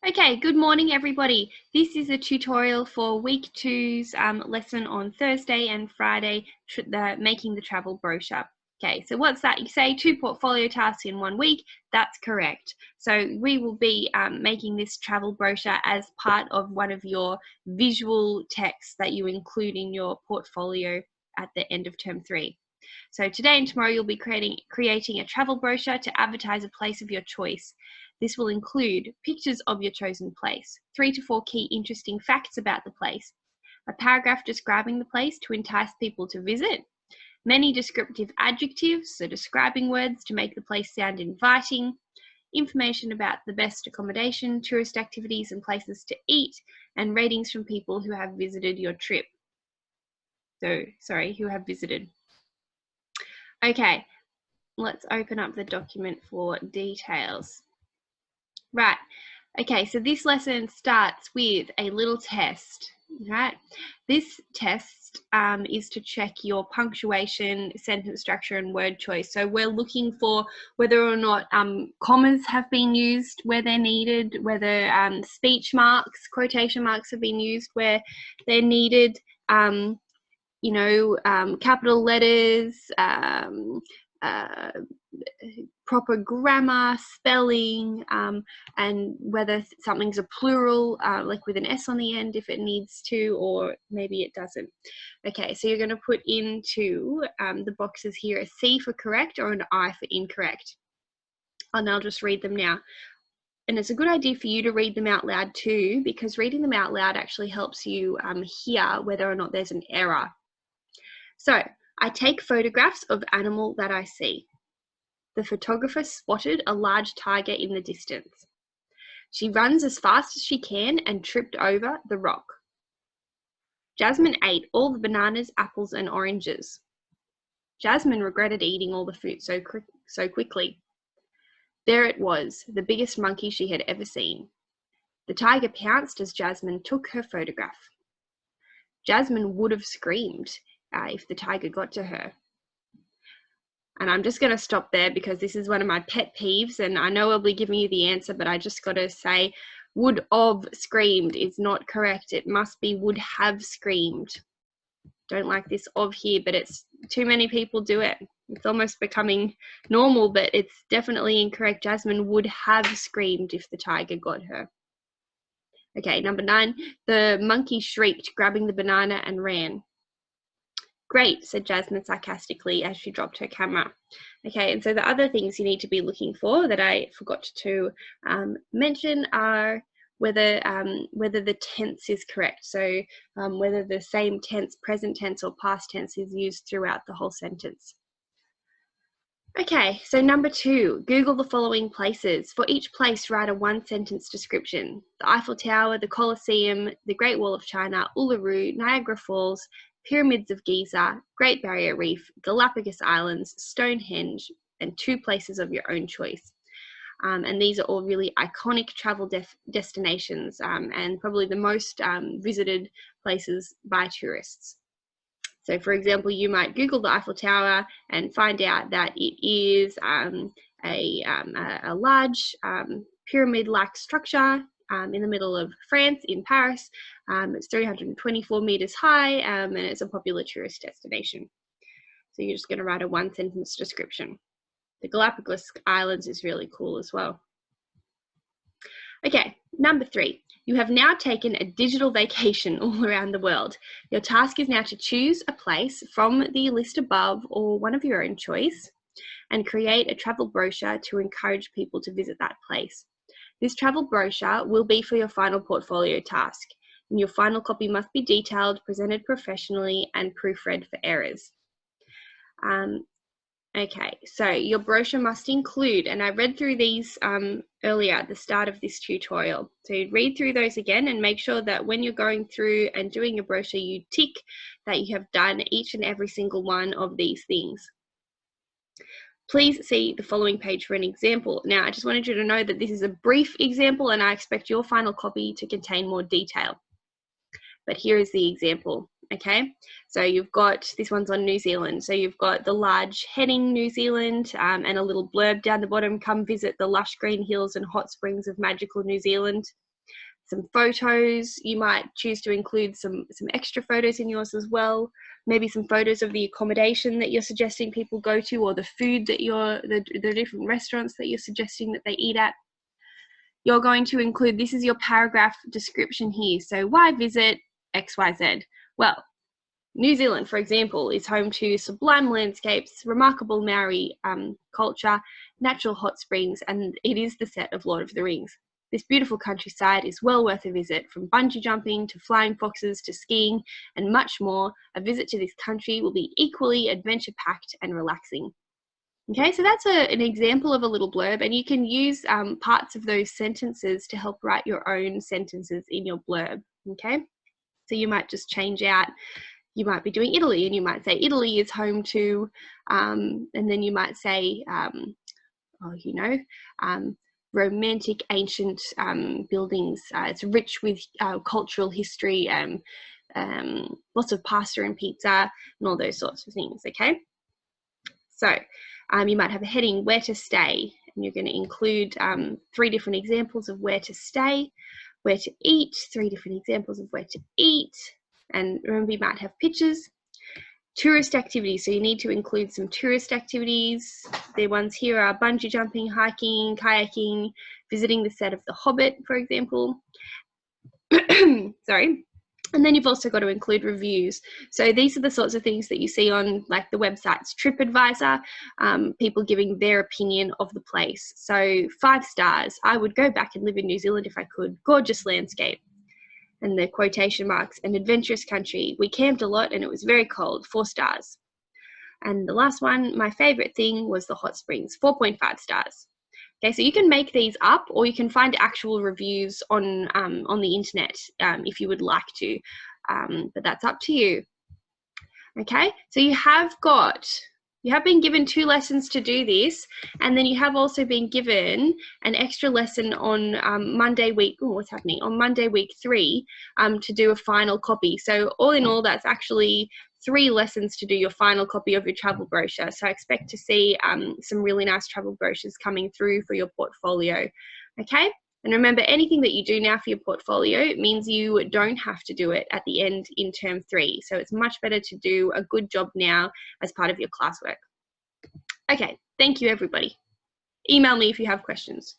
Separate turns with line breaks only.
Okay, good morning everybody. This is a tutorial for week two's lesson on Thursday and Friday, making the travel brochure. Okay, so what's that? You say 2 portfolio tasks in 1 week. That's correct. So we will be making this travel brochure as part of one of your visual texts that you include in your portfolio at the end of term 3. So today and tomorrow you'll be creating a travel brochure to advertise a place of your choice. This will include pictures of your chosen place, 3 to 4 key interesting facts about the place, a paragraph describing the place to entice people to visit, many descriptive adjectives, so describing words to make the place sound inviting, information about the best accommodation, tourist activities and places to eat, and ratings from people who have visited your trip. Who have visited. Okay, let's open up the document for details. Right, okay, so this lesson starts with a little test, right? This test is to check your punctuation, sentence structure, and word choice. So we're looking for whether or not commas have been used where they're needed, whether speech marks, quotation marks have been used where they're needed, capital letters, proper grammar, spelling, and whether something's a plural, like with an S on the end if it needs to, or maybe it doesn't. Okay, so you're going to put into the boxes here a C for correct or an I for incorrect. And I'll just read them now. And it's a good idea for you to read them out loud too, because reading them out loud actually helps you hear whether or not there's an error. So, I take photographs of animal that I see. The photographer spotted a large tiger in the distance. She runs as fast as she can and tripped over the rock. Jasmine ate all the bananas, apples, and oranges. Jasmine regretted eating all the fruit so quickly. There it was, the biggest monkey she had ever seen. The tiger pounced as Jasmine took her photograph. Jasmine would have screamed if the tiger got to her. And I'm just going to stop there because this is one of my pet peeves, and I know I'll be giving you the answer, but I just got to say would have screamed is not correct. It must be would have screamed. Don't like this of here, but it's too many people do it. It's almost becoming normal, but it's definitely incorrect. Jasmine would have screamed if the tiger got her. Okay, number 9, the monkey shrieked, grabbing the banana and ran. Great, said Jasmine sarcastically as she dropped her camera. Okay, and so the other things you need to be looking for that I forgot to mention are whether the tense is correct. So whether the same tense, present tense or past tense is used throughout the whole sentence. Okay, so number 2, Google the following places. For each place, write a 1-sentence description. The Eiffel Tower, the Colosseum, the Great Wall of China, Uluru, Niagara Falls, Pyramids of Giza, Great Barrier Reef, Galapagos Islands, Stonehenge, and 2 places of your own choice. And these are all really iconic travel destinations and probably the most visited places by tourists. So for example, you might Google the Eiffel Tower and find out that it is a large pyramid-like structure in the middle of France, in Paris. It's 324 meters high and it's a popular tourist destination. So you're just going to write a 1-sentence description. The Galapagos Islands is really cool as well. Okay, number 3, you have now taken a digital vacation all around the world. Your task is now to choose a place from the list above or one of your own choice and create a travel brochure to encourage people to visit that place. This travel brochure will be for your final portfolio task, and your final copy must be detailed, presented professionally, and proofread for errors. Okay, so your brochure must include, and I read through these earlier at the start of this tutorial, so you'd read through those again and make sure that when you're going through and doing your brochure, you tick that you have done each and every single one of these things. Please see the following page for an example. Now, I just wanted you to know that this is a brief example and I expect your final copy to contain more detail. But here is the example, okay? So you've got, this one's on New Zealand. So you've got the large heading New Zealand and a little blurb down the bottom, come visit the lush green hills and hot springs of magical New Zealand. some photos. You might choose to include some extra photos in yours as well. Maybe some photos of the accommodation that you're suggesting people go to, or the food that the different restaurants that you're suggesting that they eat at. You're going to include, this is your paragraph description here. So why visit XYZ? Well, New Zealand, for example, is home to sublime landscapes, remarkable Maori culture, natural hot springs, and it is the set of Lord of the Rings. This beautiful countryside is well worth a visit. From bungee jumping to flying foxes to skiing and much more, a visit to this country will be equally adventure-packed and relaxing. Okay, so that's an example of a little blurb, and you can use parts of those sentences to help write your own sentences in your blurb. Okay, so you might just change out, you might be doing Italy, and you might say Italy is home to, and then you might say, romantic ancient buildings. It's rich with cultural history, lots of pasta and pizza and all those sorts of things. Okay, so you might have a heading, where to stay, and you're going to include 3 different examples of where to stay, where to eat, 3 different examples of where to eat, and remember you might have pictures. Tourist activities, so you need to include some tourist activities. The ones here are bungee jumping, hiking, kayaking, visiting the set of The Hobbit, for example. Sorry. And then you've also got to include reviews. So these are the sorts of things that you see on like the website's TripAdvisor, people giving their opinion of the place. So 5 stars, I would go back and live in New Zealand if I could, gorgeous landscape. And the quotation marks, an adventurous country. We camped a lot and it was very cold, 4 stars. And the last one, my favorite thing was the hot springs, 4.5 stars. Okay, so you can make these up, or you can find actual reviews on the internet if you would like to, but that's up to you. Okay, so you have been given 2 lessons to do this, and then you have also been given an extra lesson on Monday week, on Monday week 3 to do a final copy. So all in all, that's actually 3 lessons to do your final copy of your travel brochure. So I expect to see some really nice travel brochures coming through for your portfolio. Okay, and remember, anything that you do now for your portfolio means you don't have to do it at the end in term 3. So it's much better to do a good job now as part of your classwork. Okay, thank you everybody. Email me if you have questions.